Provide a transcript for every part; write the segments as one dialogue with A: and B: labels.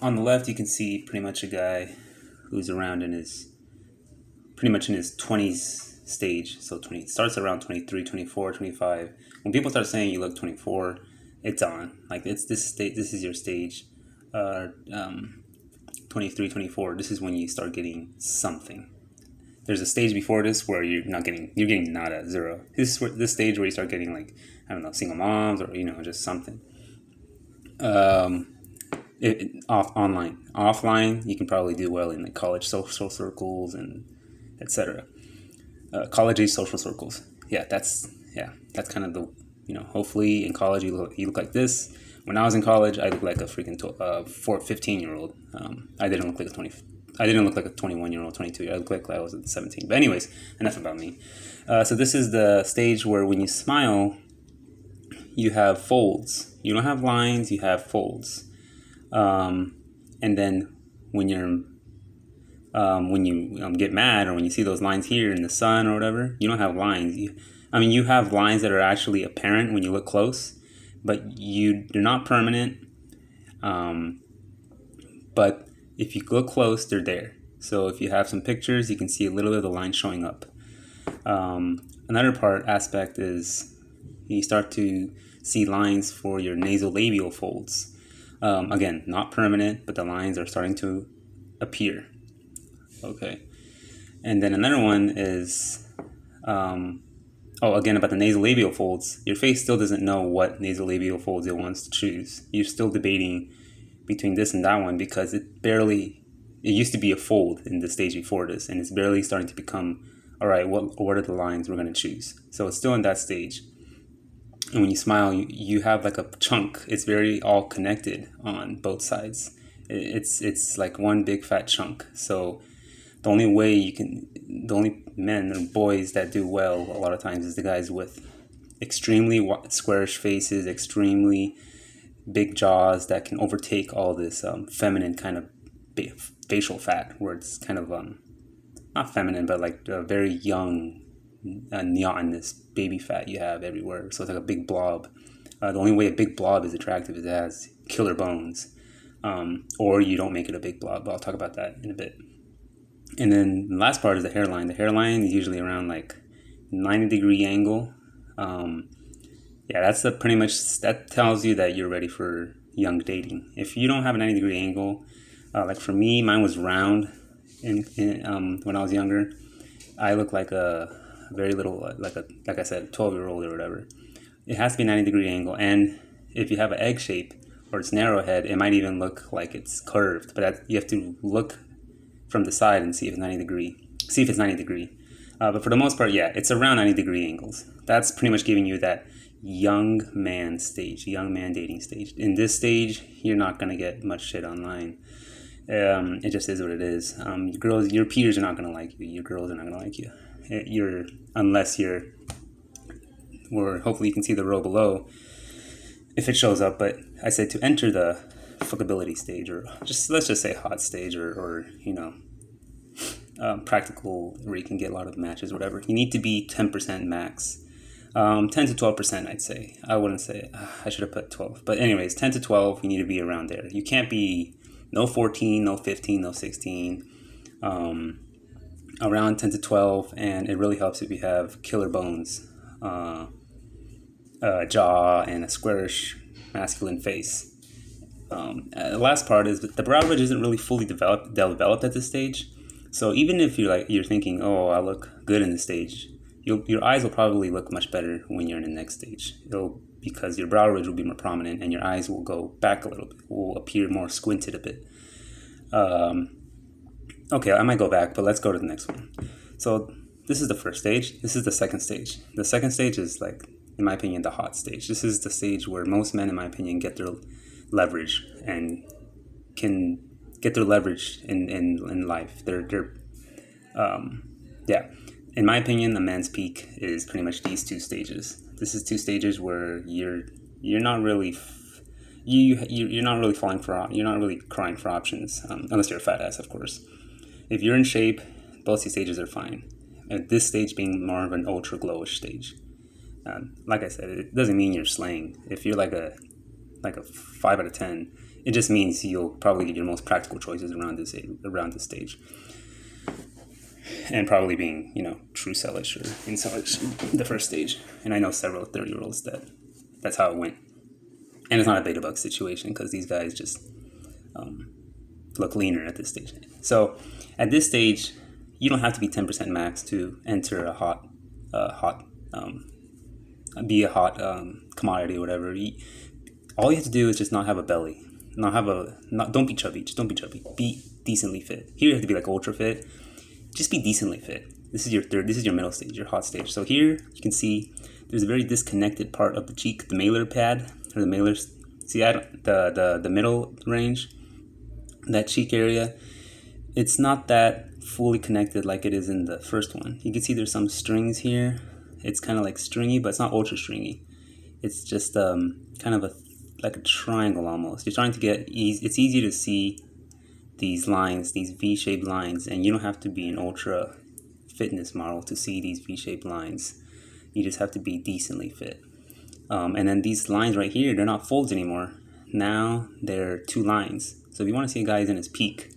A: On the left, you can see pretty much a guy who's around in his pretty much in his 20s stage. So 20 starts around 23, 24, 25. When people start saying you look 24, it's on. Like it's this state. This is your stage. Uh, um, 23, 24. This is when you start getting something. There's a stage before this where you're getting nada, zero. This stage where you start getting like, I don't know, single moms or just something. Um, offline, you can probably do well in like college social circles and etc. College age social circles. That's kind of the hopefully in college you look like this. When I was in college, I looked like a freaking 15-year-old. I didn't look like a 20. I didn't look like a 21-year-old, 22. I looked like I was 17. But anyways, enough about me. So this is the stage where when you smile, you have folds. You don't have lines. You have folds. And then when you get mad or when you see those lines here in the sun or whatever, you don't have lines. You have lines that are actually apparent when you look close, but they're not permanent. But if you look close, they're there. So if you have some pictures, you can see a little bit of the line showing up. Another aspect is you start to see lines for your nasolabial folds. Again, not permanent, but the lines are starting to appear. Okay. And then another one is, again, about the nasolabial folds. Your face still doesn't know what nasolabial folds it wants to choose. You're still debating between this and that one because it used to be a fold in the stage before this, and it's barely starting to become, all right, what are the lines we're going to choose? So it's still in that stage. And when you smile, you have like a chunk. It's very all connected on both sides. It's like one big fat chunk. So the only men or boys that do well a lot of times is the guys with extremely squarish faces, extremely big jaws that can overtake all this feminine kind of facial fat, where it's kind of not feminine, but like a very young, neotinous baby fat you have everywhere. So it's like a big blob. The only way a big blob is attractive is it has killer bones, or you don't make it a big blob. But I'll talk about that in a bit. And then the last part is the hairline. The hairline is usually around like 90-degree angle. That's pretty much that tells you that you're ready for young dating. If you don't have a 90-degree angle, like for me, mine was round. When I was younger, I looked like a very little, like I said, 12-year-old or whatever. It has to be 90-degree angle, and if you have an egg shape or it's narrow head, it might even look like it's curved. But you have to look from the side and see if it's 90 degree. See if it's 90 degree. But for the most part, it's around 90-degree angles. That's pretty much giving you that young man stage, young man dating stage. In this stage, you're not gonna get much shit online. It just is what it is. Your peers are not gonna like you. Your girls are not gonna like you. Or hopefully you can see the row below if it shows up. But I said to enter the fuckability stage, or let's just say hot stage, or practical where you can get a lot of matches, whatever. You need to be 10% max. 10 to 12%, I'd say. I wouldn't say, I should have put 12. But anyways, 10 to 12, you need to be around there. You can't be no 14, no 15, no 16. Around 10 to 12, and it really helps if you have killer bones, jaw, and a squarish masculine face. The last part is the brow ridge isn't really fully developed at this stage. So even if you're thinking, oh, I look good in this stage, your eyes will probably look much better when you're in the next stage. Because your brow ridge will be more prominent and your eyes will go back a little bit, will appear more squinted a bit. Okay, I might go back, but let's go to the next one. So this is the first stage. This is the second stage. The second stage is, like, in my opinion, the hot stage. This is the stage where most men, in my opinion, get their leverage and can get their leverage in life. In my opinion, a man's peak is pretty much these two stages. This is two stages where you're not really you're not really you're not really crying for options, unless you're a fat ass, of course. If you're in shape, both these stages are fine. At this stage being more of an ultra glowish stage. Like I said, it doesn't mean you're slaying. If you're like a 5 out of 10, It just means you'll probably get your most practical choices around this stage, and probably being, true sellish or in sellish the first stage. And I know several 30-year-olds that's how it went. And it's not a beta bug situation because these guys just look leaner at this stage. So at this stage, you don't have to be 10% max to enter a hot commodity or whatever. All you have to do is just not have a belly, don't be chubby. Just don't be chubby. Be decently fit. Here you have to be like ultra fit. Just be decently fit. This is your middle stage, your hot stage. So here you can see there's a very disconnected part of the cheek, the malar pad or the malar. See, the middle range, that cheek area, it's not that fully connected like it is in the first one. You can see there's some strings here. It's kind of like stringy, but it's not ultra stringy. It's just kind of like a triangle almost. You're trying to it's easy to see these lines, these V-shaped lines, and you don't have to be an ultra fitness model to see these V-shaped lines. You just have to be decently fit. And then these lines right here, they're not folds anymore. Now they're two lines. So if you want to see a guy in his peak,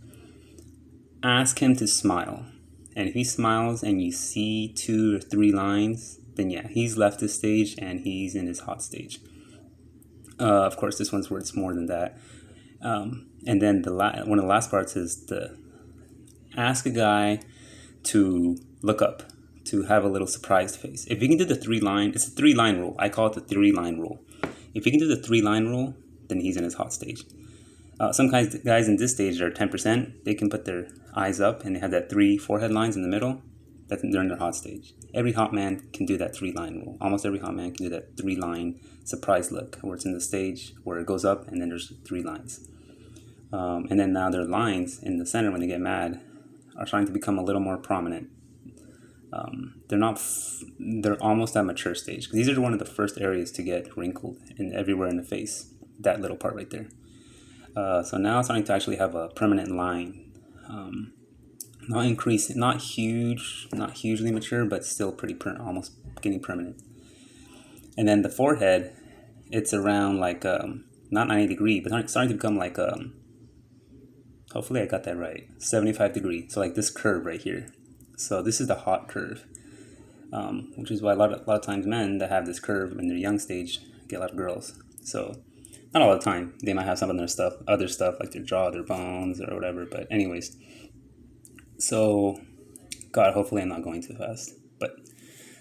A: ask him to smile. And if he smiles and you see 2 or 3 lines, then yeah, he's left this stage and he's in his hot stage. Of course, this one's where it's more than that. And then one of the last parts is to ask a guy to look up, to have a little surprised face. If you can do the 3-line, it's a 3-line rule. I call it the 3-line rule. If you can do the 3-line rule, then he's in his hot stage. Some guys in this stage are 10%. They can put their eyes up and they have that 3 forehead lines in the middle. They're in their hot stage. Every hot man can do that 3-line rule. Almost every hot man can do that 3-line surprise look, where it's in the stage where it goes up and then there's 3 lines. And then now their lines in the center when they get mad are starting to become a little more prominent. They're almost at mature stage, because these are one of the first areas to get wrinkled and everywhere in the face, that little part right there. So now it's starting to actually have a permanent line. Not hugely mature, but still pretty almost getting permanent. And then the forehead, it's around like not 90 degree, but it's starting to become like hopefully I got that right, 75 degree. So like this curve right here. So this is the hot curve, which is why a lot of times men that have this curve in their young stage get a lot of girls. So not all the time. They might have some other stuff like their jaw, their bones, or whatever. But anyways, so God, hopefully I'm not going too fast. But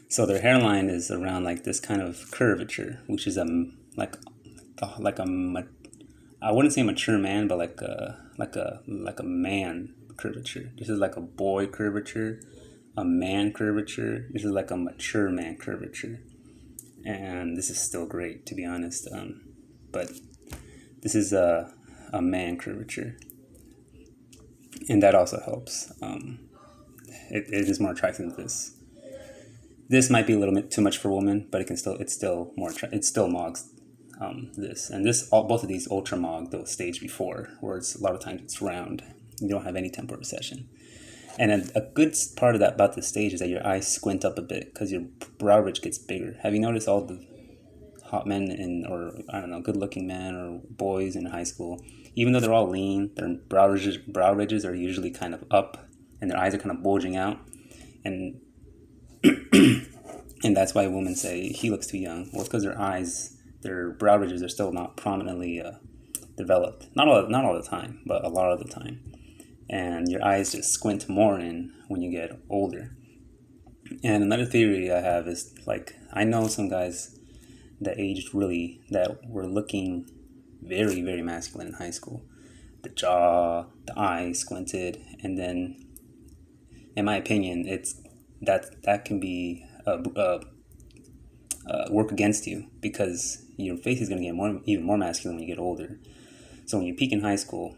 A: so their hairline is around like this kind of curvature, which is like a I wouldn't say mature man, but like a man curvature. This is like a boy curvature, a man curvature. This is like a mature man curvature, and this is still great, to be honest. But this is a man curvature, and that also helps. It is more attractive than this. This might be a little bit too much for women, but it's still more it still mogs this, and both of these ultra mog the stage before, where it's a lot of times it's round. You don't have any temporal recession. And a good part of that about this stage is that your eyes squint up a bit because your brow ridge gets bigger. Have you noticed all the hot men or I don't know, good looking men or boys in high school, even though they're all lean, their brow ridges are usually kind of up and their eyes are kind of bulging out. And and that's why women say he looks too young. Well, it's because their brow ridges are still not prominently developed. Not all the time, but a lot of the time. And your eyes just squint more in when you get older. And another theory I have is, like, I know some guys that were looking very, very masculine in high school. The jaw, the eyes squinted, and then, in my opinion, that can be work against you, because your face is going to get even more masculine when you get older. So when you peak in high school,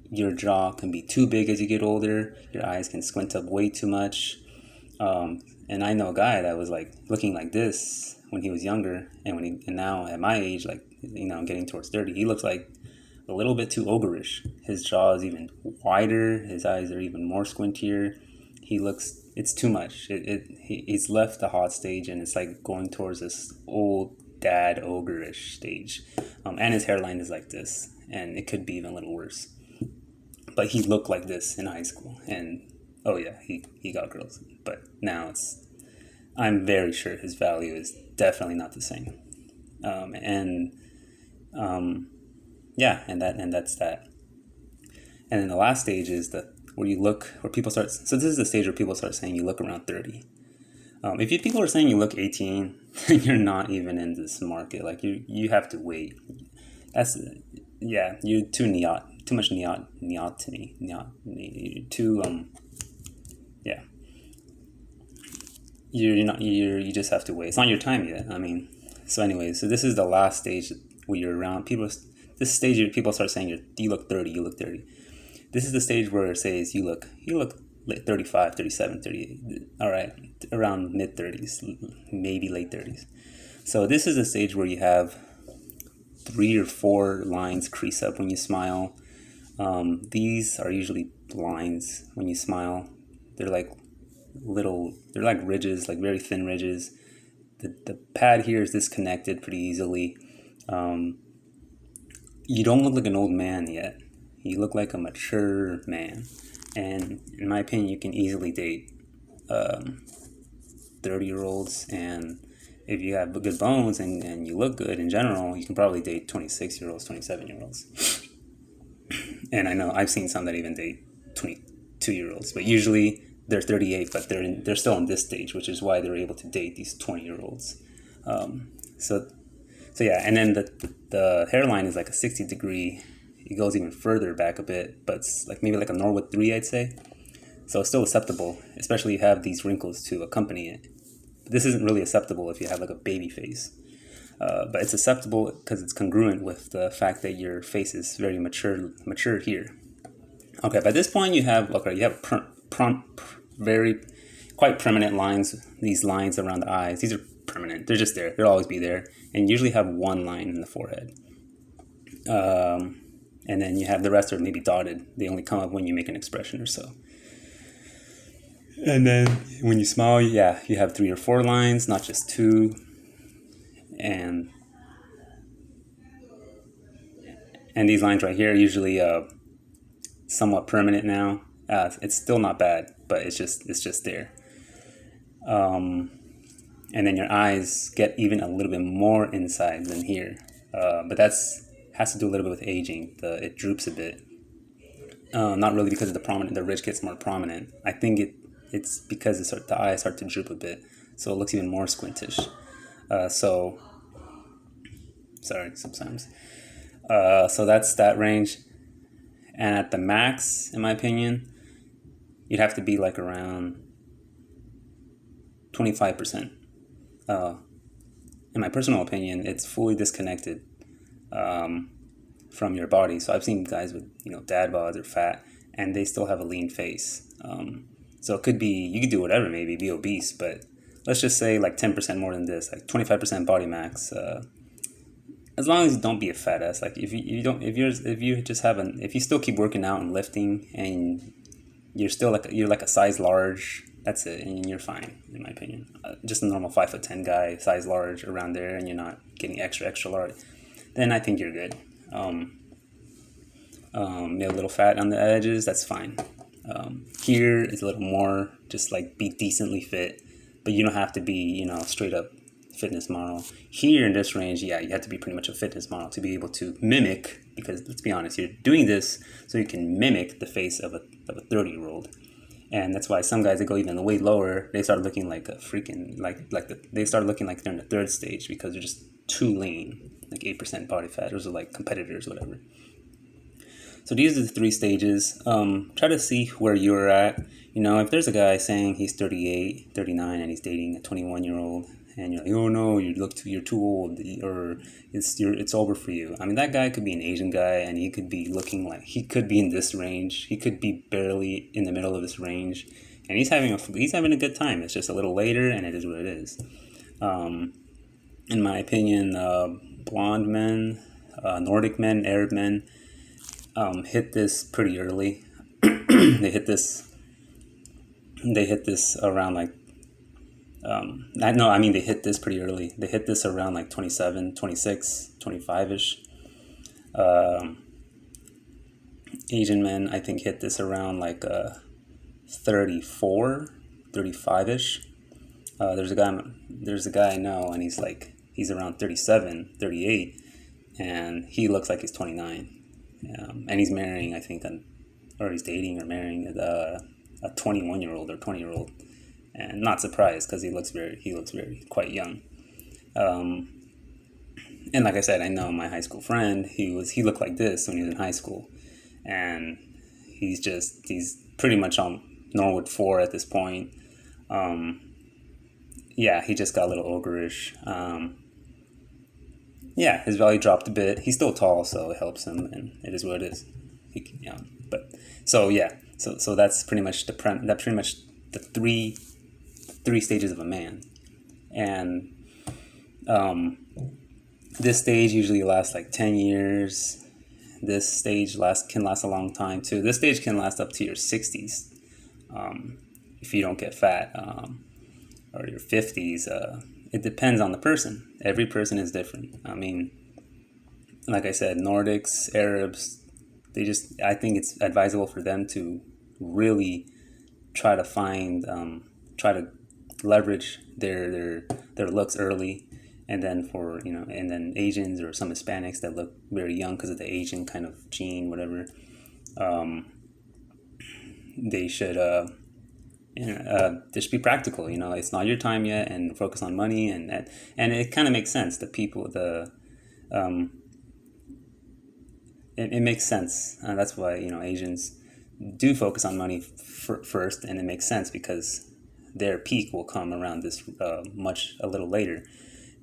A: your jaw can be too big as you get older. Your eyes can squint up way too much. And I know a guy that was like looking like this when he was younger, and now at my age, like, getting towards 30, he looks like a little bit too ogreish. His jaw is even wider. His eyes are even more squintier. It's too much. He's left the hot stage, and it's like going towards this old dad ogreish stage. And his hairline is like this. and it could be even a little worse. But he looked like this in high school, and oh yeah, he got girls. But now I'm very sure his value is definitely not the same. And yeah, and that's that. And then the last stage is where people start. So this is the stage where people start saying you look around 30. If people are saying you look 18, you're not even in this market. Like you have to wait. That's yeah. You're too much neoteny. You're too yeah. You just have to wait. It's not your time yet. I mean, so anyway, so this is the last stage where you're around people. This stage where people start saying you look 30, you look 30. This is the stage where it says you look 35, 37, 38. All right, around mid 30s, maybe late 30s. So this is the stage where you have 3 or 4 lines crease up when you smile. These are usually lines when you smile. They're like ridges, like very thin ridges. The pad here is disconnected pretty easily. You don't look like an old man yet. You look like a mature man. And in my opinion, you can easily date 30-year-olds. And if you have good bones and you look good in general, you can probably date 26-year-olds, 27-year-olds. And I know I've seen some that even date 22-year-olds. But usually they're 38, but they're still in this stage, which is why they're able to date these 20-year-olds. So yeah, and then the hairline is like a 60-degree. It goes even further back a bit, but it's like maybe like a Norwood 3, I'd say. So it's still acceptable, especially if you have these wrinkles to accompany it. But this isn't really acceptable if you have like a baby face. But it's acceptable because it's congruent with the fact that your face is very mature here. Okay, by this point you have very quite permanent lines. These lines around the eyes, these are permanent. They're just there. They'll always be there, and usually have one line in the forehead. And then you have the rest are maybe dotted. They only come up when you make an expression or so. And then when you smile, yeah, you have 3 or 4 lines, not just 2. And these lines right here are usually somewhat permanent now. It's still not bad, but it's just there. And then your eyes get even a little bit more inside than here. But has to do a little bit with aging. It droops a bit. Not really because of the ridge gets more prominent. I think it's because the eyes start to droop a bit, so it looks even more squintish. Sorry, sometimes. So that's that range. And at the max, in my opinion, you'd have to be like around 25%. In my personal opinion, it's fully disconnected from your body. So I've seen guys with dad bods or fat, and they still have a lean face. So it could be, you could do whatever, maybe be obese, but let's just say like 10% more than this, like 25% body max. As long as you don't be a fat ass, like if you still keep working out and lifting, and you're like a size large, that's it, and you're fine, in my opinion. Just a normal 5'10" guy, size large, around there, and you're not getting extra large, then I think you're good. A little fat on the edges, that's fine. Here is a little more, just like be decently fit, but you don't have to be, straight up fitness model. Here in this range, yeah, you have to be pretty much a fitness model to be able to mimic, because let's be honest, you're doing this so you can mimic the face of a 30-year-old. And that's why some guys that go even way lower, they start looking like a freaking, they start looking like they're in the 3rd stage because they're just too lean, like 8% body fat. Those are like competitors, whatever. So these are the 3 stages. Try to see where you're at. If there's a guy saying he's 38, 39, and he's dating a 21-year-old, and you're like, oh no, you're too old, or it's over for you. I mean, that guy could be an Asian guy, and he could be looking like he could be in this range. He could be barely in the middle of this range, and he's having a good time. It's just a little later, and it is what it is. In my opinion, blonde men, Nordic men, Arab men, hit this pretty early. They hit this around like. They hit this pretty early. They hit this around like 27, 26, 25-ish. Asian men, I think, hit this around like 34, 35-ish. There's a guy I know, and he's around 37, 38, and he looks like he's 29. And he's marrying, I think, or he's dating or marrying a 21-year-old or 20-year-old. And not surprised, because he looks very quite young. And like I said, I know my high school friend. He looked like this when he was in high school, and he's pretty much on Norwood 4 at this point. Yeah, he just got a little ogreish. Yeah, his value dropped a bit. He's still tall, so it helps him, and it is what it is. But so yeah, so that's pretty much the three stages of a man, and this stage usually lasts like 10 years. This stage can last a long time too. This stage can last up to your 60s, if you don't get fat, or your 50s. It depends on the person. Every person is different. I mean, like I said, Nordics, Arabs, I think it's advisable for them to really try to leverage their looks early. And then and then Asians or some Hispanics that look very young because of the Asian kind of gene, whatever, they should just be practical. It's not your time yet, and focus on money, and it kind of makes sense. It makes sense. That's why Asians do focus on money first, and it makes sense because their peak will come around this a little later.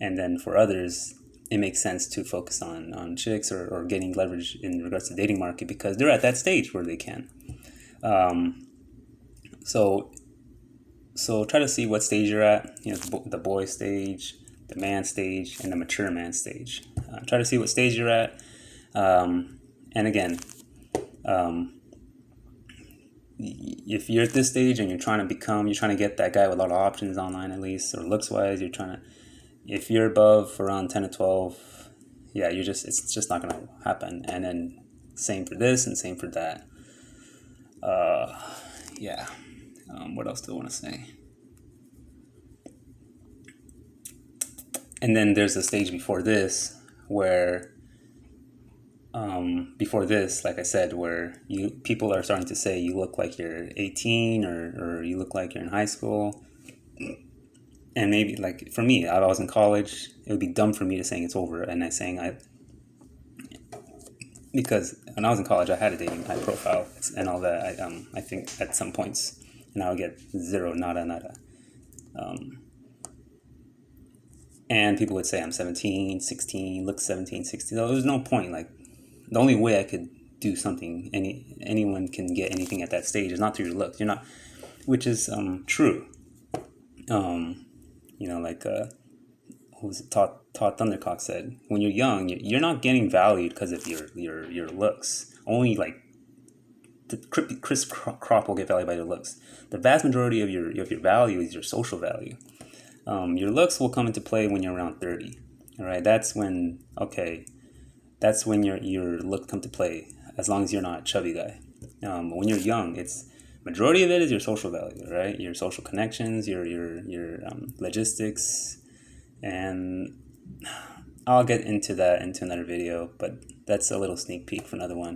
A: And then for others, it makes sense to focus on chicks or getting leverage in regards to the dating market because they're at that stage where they can. So try to see what stage you're at. The boy stage, the man stage, and the mature man stage. Try to see what stage you're at. And again, if you're at this stage and you're trying to get that guy with a lot of options online, at least, or looks wise, if you're above around 10 to 12, yeah, it's just not going to happen. And then same for this and same for that. Yeah. What else do I want to say? And then there's a stage before this where, like I said, where people are starting to say you look like you're 18 or you look like you're in high school. And maybe, like, for me, I was in college, it would be dumb for me to saying it's over and because when I was in college, I had a dating app profile and all that. I think at some points, and I would get zero, nada. And people would say I'm 17, 16, look 17, 16. There was no point. Like, the only way I could do something, anyone can get anything at that stage, is not through your looks. You're not, which is true. Like who was it? Todd Thundercock said, when you're young, you're not getting valued because of your looks. Only like Chris Crop will get valued by your looks. The vast majority of your value is your social value. Your looks will come into play when you're around 30. All right, that's when your look come to play. As long as you're not a chubby guy. When you're young, it's majority of it is your social value, right? Your social connections, your logistics, and I'll get into that into another video. But that's a little sneak peek for another one.